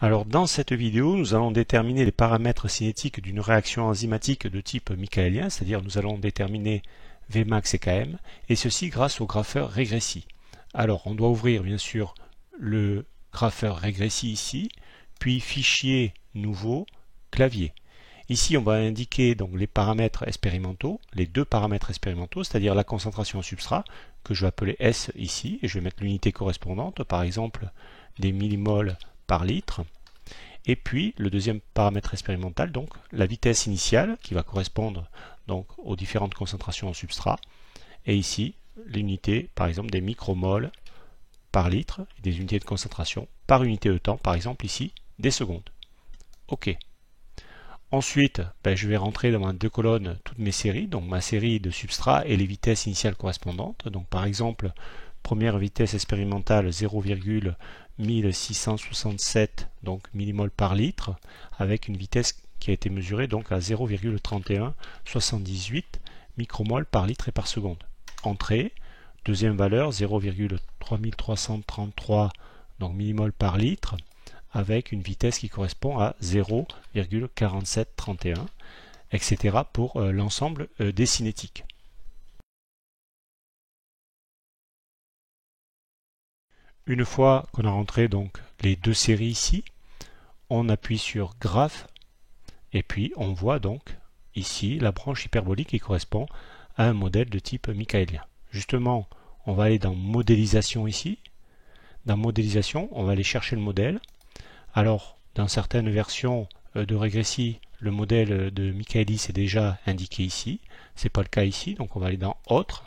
Alors dans cette vidéo, nous allons déterminer les paramètres cinétiques d'une réaction enzymatique de type michaélien, c'est-à-dire nous allons déterminer Vmax et Km, et ceci grâce au grapheur Regressi. Alors on doit ouvrir bien sûr le grapheur Regressi ici, puis fichier nouveau, clavier. Ici on va indiquer donc les paramètres expérimentaux, les deux paramètres expérimentaux, c'est-à-dire la concentration en substrat, que je vais appeler S ici, et je vais mettre l'unité correspondante, par exemple des millimoles par litre. Et puis le deuxième paramètre expérimental, donc la vitesse initiale qui va correspondre donc aux différentes concentrations en substrat. Et ici l'unité par exemple des micromoles par litre, des unités de concentration par unité de temps, par exemple ici des secondes. OK. Ensuite, je vais rentrer dans ma deux colonnes toutes mes séries, donc ma série de substrats et les vitesses initiales correspondantes. Donc par exemple, première vitesse expérimentale 0,1667 donc millimoles par litre, avec une vitesse qui a été mesurée donc à 0,3178 micromoles par litre et par seconde. Entrée, deuxième valeur 0,3333 donc millimoles par litre, avec une vitesse qui correspond à 0,4731, etc. pour l'ensemble des cinétiques. Une fois qu'on a rentré donc les deux séries ici, on appuie sur Graph et puis on voit donc ici la branche hyperbolique qui correspond à un modèle de type michaélien. Justement, on va aller dans Modélisation ici. Dans Modélisation, on va aller chercher le modèle. Alors, dans certaines versions de Regressi, le modèle de Michaelis est déjà indiqué ici. Ce n'est pas le cas ici, donc on va aller dans Autre.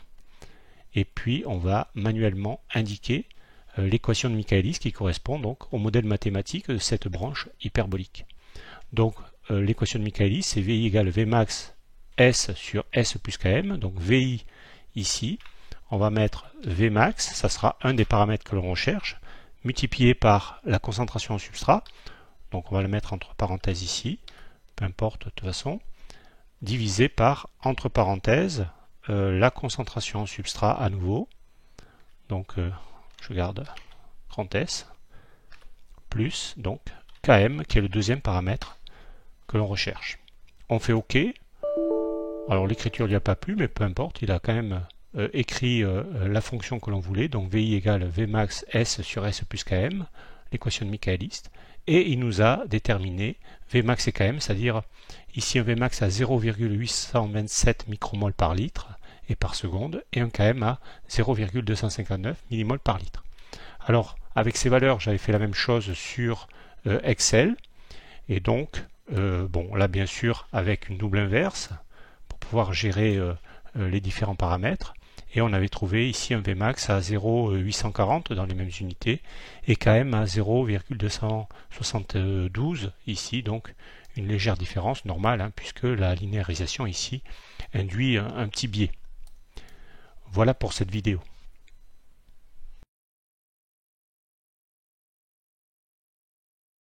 Et puis, on va manuellement indiquer l'équation de Michaelis qui correspond donc au modèle mathématique de cette branche hyperbolique. Donc, l'équation de Michaelis, c'est VI égale Vmax S sur S plus Km. Donc, VI ici, on va mettre Vmax, ça sera un des paramètres que l'on recherche, multiplié par la concentration en substrat, donc on va le mettre entre parenthèses ici, peu importe de toute façon, divisé par, entre parenthèses, la concentration en substrat à nouveau, donc je garde grand S, plus donc Km, qui est le deuxième paramètre que l'on recherche. On fait OK, alors l'écriture n'y a pas plu, mais peu importe, il a quand même écrit la fonction que l'on voulait, donc VI égale Vmax S sur S plus Km, l'équation de Michaelis, et il nous a déterminé Vmax et Km, c'est-à-dire ici un Vmax à 0,827 micromoles par litre et par seconde, et un Km à 0,259 millimoles par litre. Alors, avec ces valeurs, j'avais fait la même chose sur Excel, et donc, là bien sûr, avec une double inverse, pour pouvoir gérer les différents paramètres. Et on avait trouvé ici un Vmax à 0,840 dans les mêmes unités et Km à 0,272 ici, donc une légère différence normale puisque la linéarisation ici induit un petit biais. Voilà pour cette vidéo.